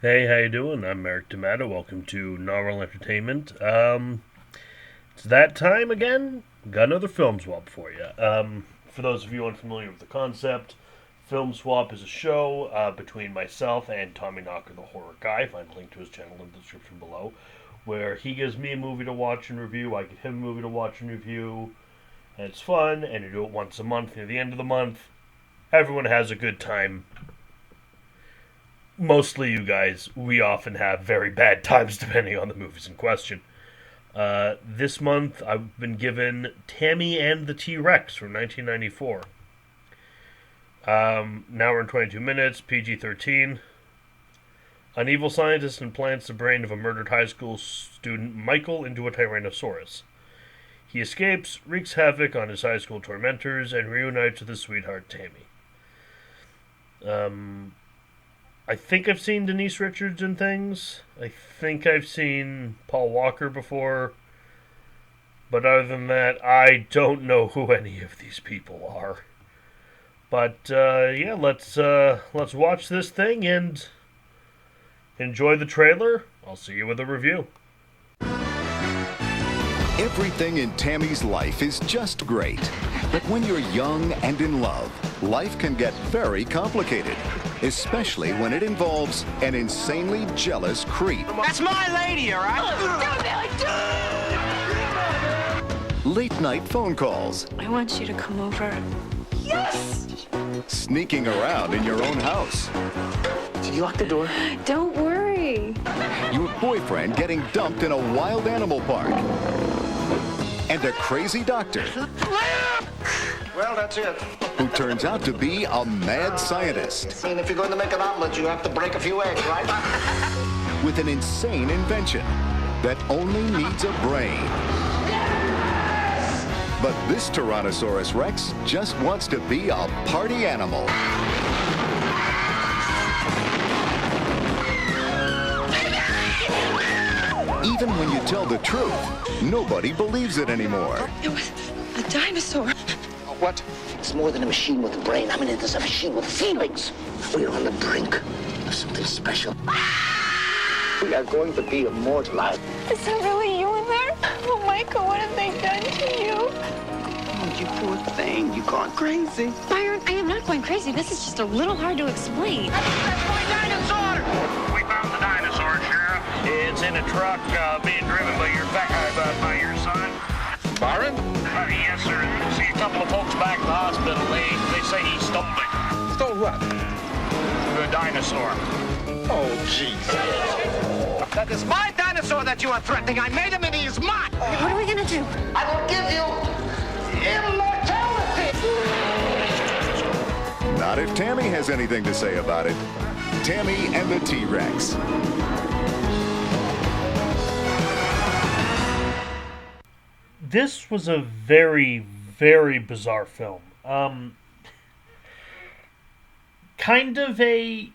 Hey, how you doing? I'm Eric Tomato. Welcome to Narwhal Entertainment. It's that time again. Got another film swap for you. For those of you unfamiliar with the concept, Film Swap is a show between myself and Tommy Knocker, the horror guy. Find a link to his channel in the description below, where he gives me a movie to watch and review. I give him a movie to watch and review, and it's fun. And you do it once a month. Near the end of the month, everyone has a good time. Mostly you guys. We often have very bad times depending on the movies in question. This month I've been given Tammy and the T-Rex from 1994. An hour and 22 minutes, PG-13. An evil scientist implants the brain of a murdered high school student Michael into a Tyrannosaurus. He escapes, wreaks havoc on his high school tormentors, and reunites with his sweetheart Tammy. I think I've seen Denise Richards in things. I think I've seen Paul Walker before. But other than that, I don't know who any of these people are. But yeah, let's watch this thing and enjoy the trailer. I'll see you with a review. Everything in Tammy's life is just great. But when you're young and in love, life can get very complicated, especially when it involves an insanely jealous creep. That's my lady, all right? Late night phone calls, I want you to come over. Yes! sneaking around in your own house, Did you lock the door? Don't worry. your boyfriend getting dumped in a wild animal park, and a crazy doctor Well, that's it. who turns out to be a mad scientist And if you're going to make an omelet, you have to break a few eggs, right? with an insane invention that only needs a brain. But this Tyrannosaurus Rex just wants to be a party animal. Even when you tell the truth, nobody believes it anymore. It was a dinosaur. What? It's more than a machine with a brain. I mean, it is a machine with feelings. We are on the brink of something special. We are going to be immortalized. Is that really you in there? Oh, Michael, what have they done to you? Oh, you poor thing. You gone crazy. Byron, I am not going crazy. This is just a little hard to explain. That's my dinosaur! We found the dinosaur, Sheriff. It's in a truck being driven by by your son. Byron? Yes, sir. See, a couple of folks back at the hospital, they say he stole it. Stole what? The dinosaur. Oh, jeez. That is my dinosaur that you are threatening. I made him and he is mine. What are we gonna do? I will give you immortality. Not if Tammy has anything to say about it. Tammy and the T-Rex. This was a very, very bizarre film. Kind of a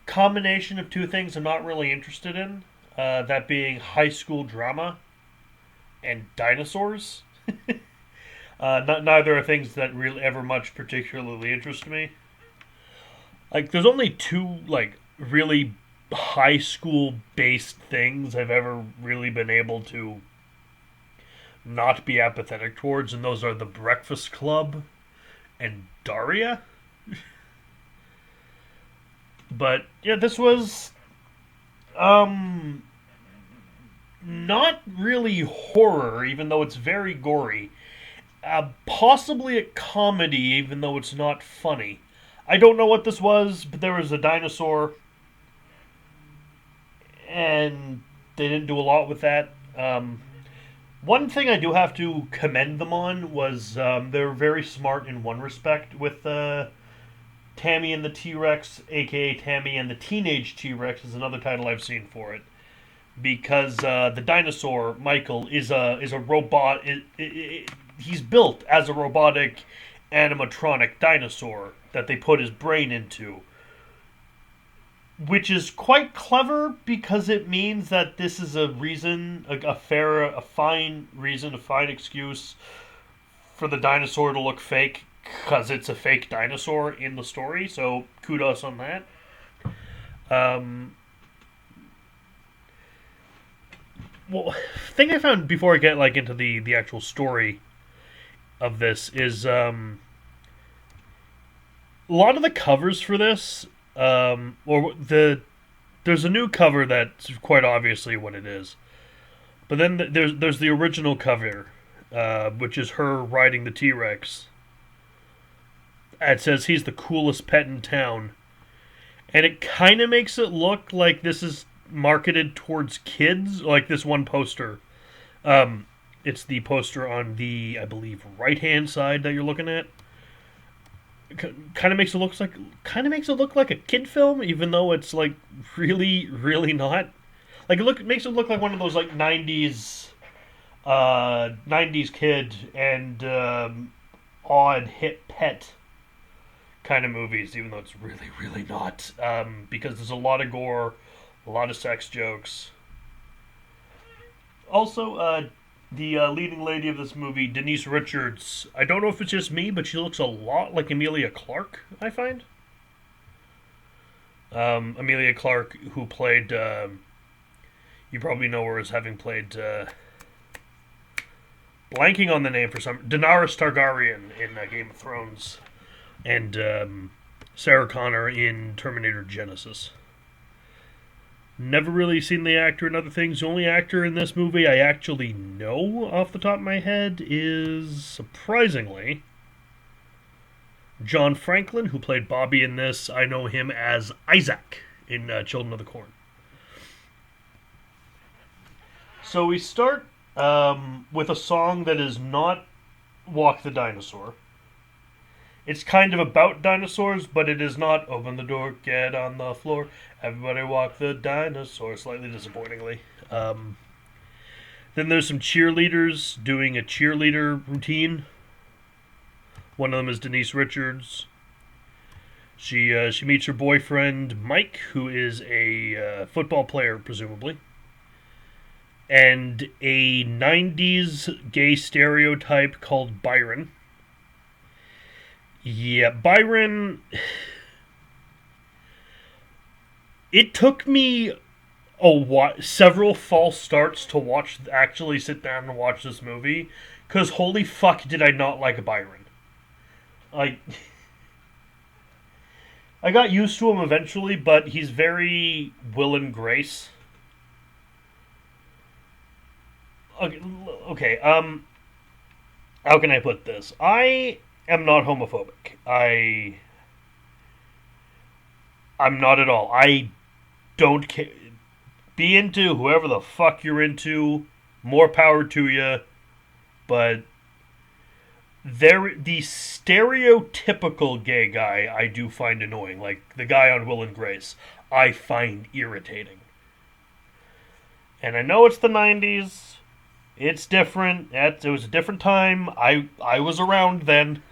combination of two things I'm not really interested in. That being high school drama and dinosaurs. Neither are things that really ever much particularly interest me. Like, there's only two, like, really high school based things I've ever really been able to not be apathetic towards, and those are The Breakfast Club and Daria. But yeah, this was not really horror, even though it's very gory. Possibly a comedy, even though it's not funny. I don't know what this was, but there was a dinosaur, and they didn't do a lot with that. One thing I do have to commend them on was they were very smart in one respect with Tammy and the T-Rex, aka Tammy and the Teenage T-Rex is another title I've seen for it. Because the dinosaur, Michael, is a robot. He's built as a robotic animatronic dinosaur that they put his brain into. Which is quite clever because it means that this is a reason, a fine reason, a fine excuse for the dinosaur to look fake because it's a fake dinosaur in the story. So kudos on that. Well, thing I found before I get like into the actual story of this is a lot of the covers for this, there's a new cover that's quite obviously what it is, but then there's the original cover, which is her riding the T-Rex. It says he's the coolest pet in town, and it kind of makes it look like this is marketed towards kids. Like this one poster, it's the poster on the, I believe, right hand side that you're looking at. Kind of makes it look like a kid film, even though it's like really, really not. Like it makes it look like one of those like '90s kid and odd hit pet kind of movies, even though it's really, really not. Because there's a lot of gore, a lot of sex jokes. Also, the leading lady of this movie, Denise Richards, I don't know if it's just me, but she looks a lot like Emilia Clarke, I find. Emilia Clarke, who played, you probably know her as having played, blanking on the name for some, Daenerys Targaryen in Game of Thrones, and Sarah Connor in Terminator Genesis. Never really seen the actor in other things. The only actor in this movie I actually know off the top of my head is, surprisingly, John Franklin, who played Bobby in this. I know him as Isaac in Children of the Corn. So we start with a song that is not Walk the Dinosaur. It's kind of about dinosaurs, but it is not open the door, get on the floor, everybody walk the dinosaur, slightly disappointingly. Then there's some cheerleaders doing a cheerleader routine. One of them is Denise Richards. She meets her boyfriend, Mike, who is a football player, presumably. And a 90s gay stereotype called Byron. Yeah, Byron. It took me several false starts to actually sit down and watch this movie, because holy fuck did I not like Byron. I got used to him eventually, but he's very Will and Grace. Okay, how can I put this? I am not homophobic. I'm not at all. I don't care. Be into whoever the fuck you're into. More power to you. But the stereotypical gay guy I do find annoying. Like the guy on Will and Grace. I find irritating. And I know it's the 90s. It's different. It was a different time. I was around then.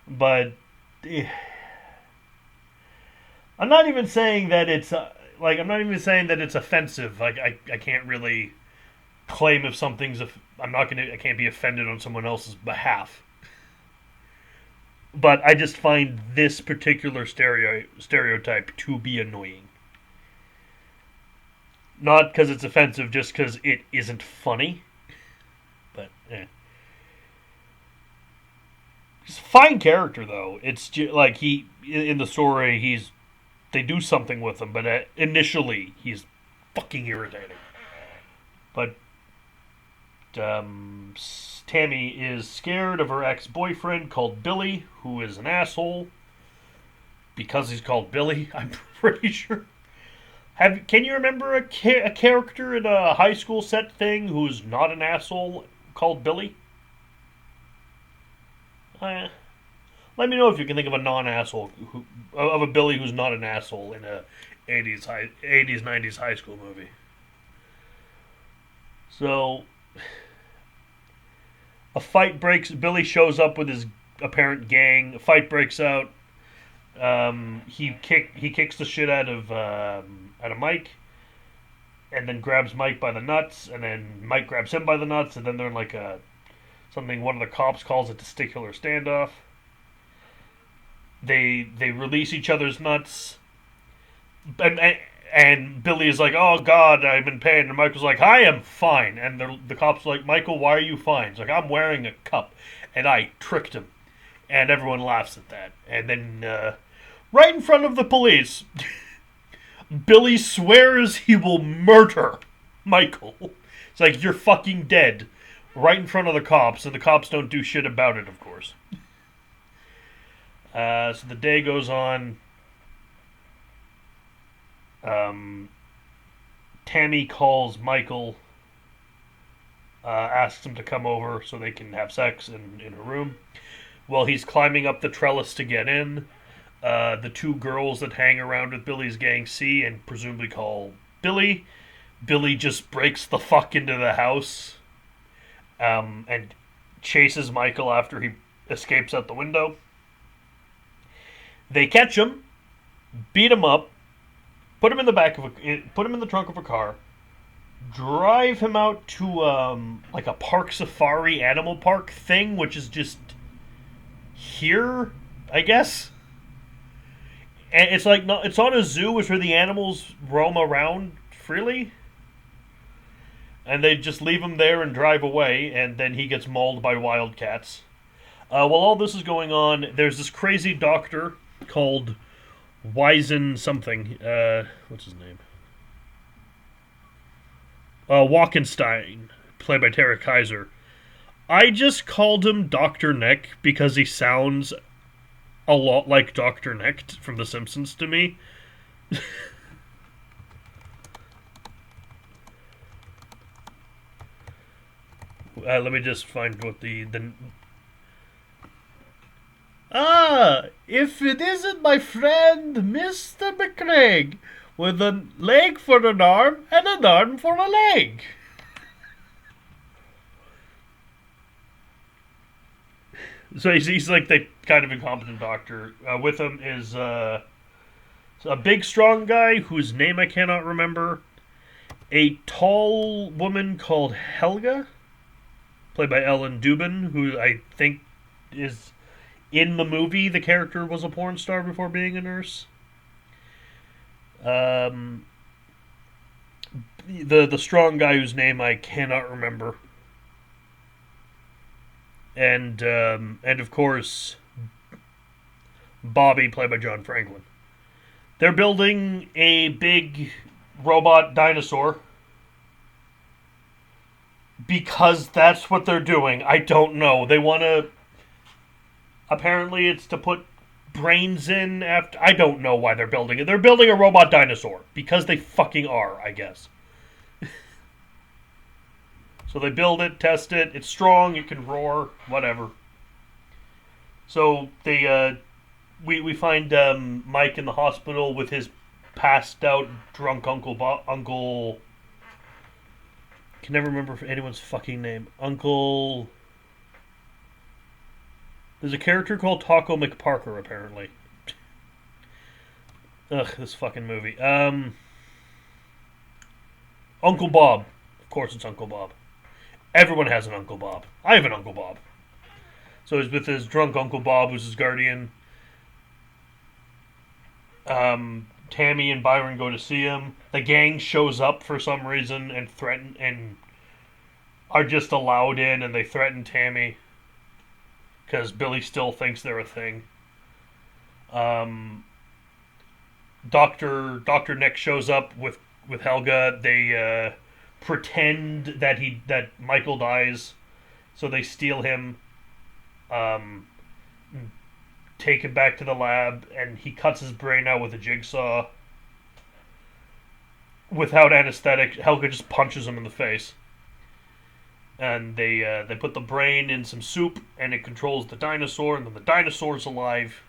But I'm not even saying that it's offensive. Like I can't really claim if something's I can't be offended on someone else's behalf. But I just find this particular stereotype to be annoying. Not because it's offensive, just because it isn't funny. But, he's a fine character, though. It's just, like, in the story, they do something with him, but initially, he's fucking irritating. But, Tammy is scared of her ex-boyfriend called Billy, who is an asshole. Because he's called Billy, I'm pretty sure. Can you remember a character in a high school set thing who's not an asshole called Billy? Let me know if you can think of a non-asshole of a Billy who's not an asshole in a 80s 90s high school movie. So a fight breaks. Billy shows up with his apparent gang. A fight breaks out. He kicks the shit out of Mike, and then grabs Mike by the nuts, and then Mike grabs him by the nuts, and then they're in like one of the cops calls a testicular standoff. They release each other's nuts. and Billy is like, "Oh God, I'm in pain." And Michael's like, "I am fine." And the cops are like, "Michael, why are you fine?" He's like, "I'm wearing a cup, and I tricked him." And everyone laughs at that. And then, right in front of the police, Billy swears he will murder Michael. It's like, "You're fucking dead," right in front of the cops, and the cops don't do shit about it, of course. So the day goes on. Tammy calls Michael, asks him to come over so they can have sex in her room. While he's climbing up the trellis to get in, the two girls that hang around with Billy's gang see and presumably call Billy. Billy just breaks the fuck into the house and chases Michael after he escapes out the window. They catch him, beat him up, put him in the trunk of a car, drive him out to like a park safari animal park thing, which is just here, I guess. And it's like, no, it's not a zoo, which where the animals roam around freely. And they just leave him there and drive away, and then he gets mauled by wildcats. While all this is going on, there's this crazy doctor called Wizen something. What's his name? Walkenstein, played by Tara Kaiser. I just called him Dr. Nick because he sounds a lot like Dr. Nick from The Simpsons to me. Let me just find what the... if it isn't my friend, Mr. McCraig, with a leg for an arm and an arm for a leg. So he's like the kind of incompetent doctor. With him is a big, strong guy whose name I cannot remember. A tall woman called Helga, played by Ellen Dubin, who I think is in the movie. The character was a porn star before being a nurse. The strong guy whose name I cannot remember. And of course, Bobby, played by John Franklin. They're building a big robot dinosaur because that's what they're doing. I don't know. They want to... Apparently it's to put brains in after... I don't know why they're building it. They're building a robot dinosaur because they fucking are, I guess. So they build it, test it. It's strong. It can roar. Whatever. So they, we find Mike in the hospital with his passed out drunk uncle. Can never remember anyone's fucking name. Uncle. There's a character called Taco McParker apparently. Ugh, this fucking movie. Uncle Bob. Of course, it's Uncle Bob. Everyone has an Uncle Bob. I have an Uncle Bob. So he's with his drunk Uncle Bob, who's his guardian. Tammy and Byron go to see him. The gang shows up for some reason and threaten and are just allowed in, and they threaten Tammy because Billy still thinks they're a thing. Dr. Nick shows up with Helga. They pretend that Michael dies, so they steal him, take him back to the lab, and he cuts his brain out with a jigsaw. Without anesthetic, Helga just punches him in the face. And they put the brain in some soup, and it controls the dinosaur, and then the dinosaur's alive.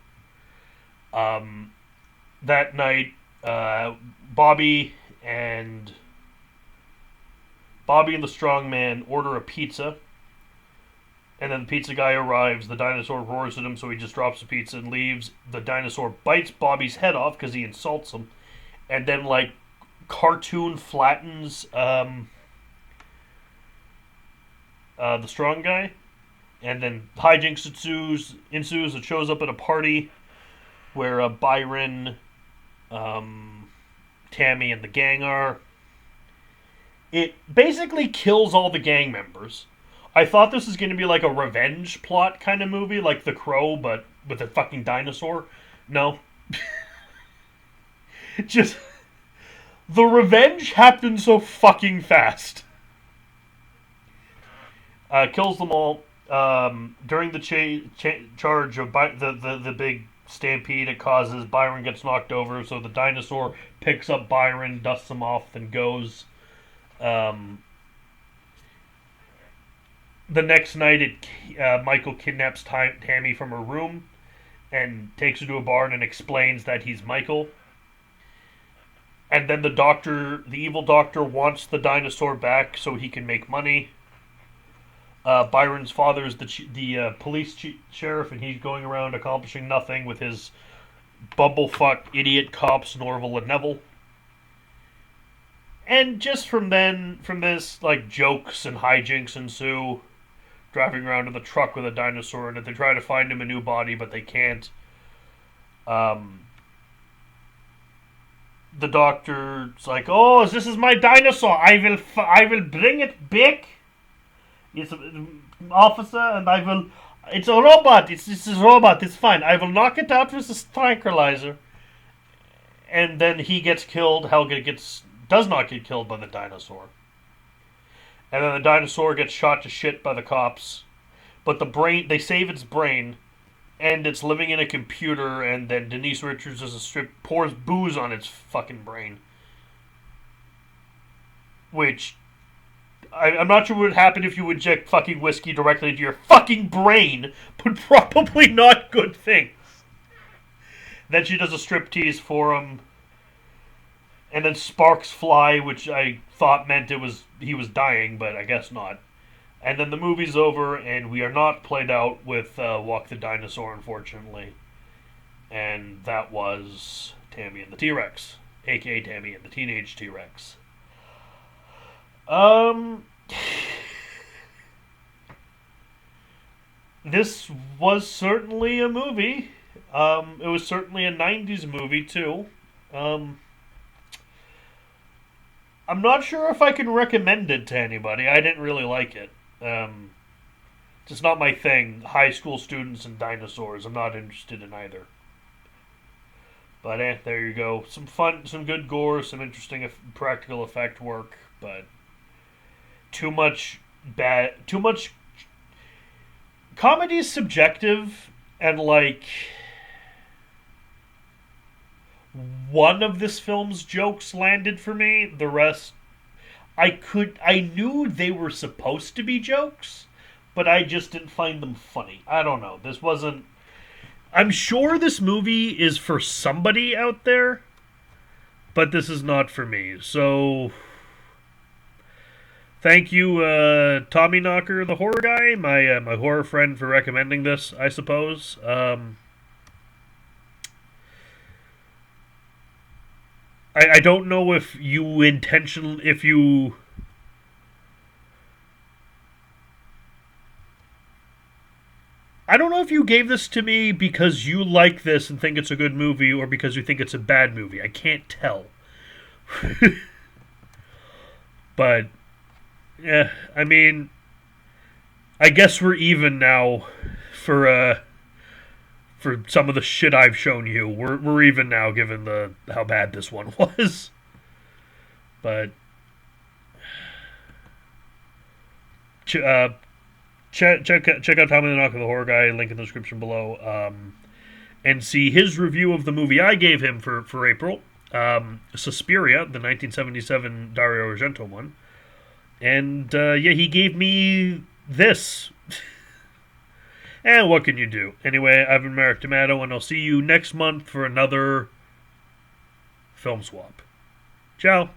That night, Bobby and the strong man order a pizza, and then the pizza guy arrives. The dinosaur roars at him, so he just drops the pizza and leaves. The dinosaur bites Bobby's head off because he insults him, and then like cartoon flattens the strong guy, and then hijinks ensues. It shows up at a party where Byron Tammy and the gang are. It basically kills all the gang members. I thought this was going to be like a revenge plot kind of movie, like The Crow, but with a fucking dinosaur. No. Just... the revenge happens so fucking fast. Kills them all. During the charge of the big stampede it causes, Byron gets knocked over, so the dinosaur picks up Byron, dusts him off, then goes. The next night, Michael kidnaps Tammy from her room and takes her to a barn and explains that he's Michael. And then the evil doctor, wants the dinosaur back so he can make money. Byron's father is the police sheriff, and he's going around accomplishing nothing with his bumblefuck idiot cops, Norval and Neville. And just from this, like, jokes and hijinks ensue. Driving around in the truck with a dinosaur in it. They try to find him a new body, but they can't. The doctor's like, "Oh, this is my dinosaur. I will bring it back. It's an officer, and I will. It's a robot. It's a robot. It's fine. I will knock it out with a tranquilizer." And then he gets killed. Helga does not get killed by the dinosaur. And then the dinosaur gets shot to shit by the cops. But they save its brain, and it's living in a computer, and then Denise Richards pours booze on its fucking brain. Which, I'm not sure what would happen if you inject fucking whiskey directly into your fucking brain, but probably not good things. Then she does a striptease for him. And then sparks fly, which I thought meant he was dying, but I guess not. And then the movie's over, and we are not played out with Walk the Dinosaur, unfortunately. And that was Tammy and the T-Rex, a.k.a. Tammy and the Teenage T-Rex. This was certainly a movie. It was certainly a 90s movie, too. I'm not sure if I can recommend it to anybody. I didn't really like it. It's not my thing. High school students and dinosaurs. I'm not interested in either. But there you go. Some fun, some good gore, some interesting practical effect work, but too much comedy is subjective, and like one of this film's jokes landed for me. The rest, I knew they were supposed to be jokes, but I just didn't find them funny. I don't know. This wasn't... I'm sure this movie is for somebody out there, but this is not for me. So, thank you, Tommy Knocker, the horror guy, my horror friend, for recommending this, I suppose. I don't know if you I don't know if you gave this to me because you like this and think it's a good movie, or because you think it's a bad movie. I can't tell. But, yeah, I mean, I guess we're even now for some of the shit I've shown you. We're even now, given how bad this one was. But check out Tommy the Knocker, the horror guy. Link in the description below. And see his review of the movie I gave him for April, Suspiria, the 1977 Dario Argento one. And he gave me this. And what can you do? Anyway, I've been Merrick Tomato, and I'll see you next month for another film swap. Ciao.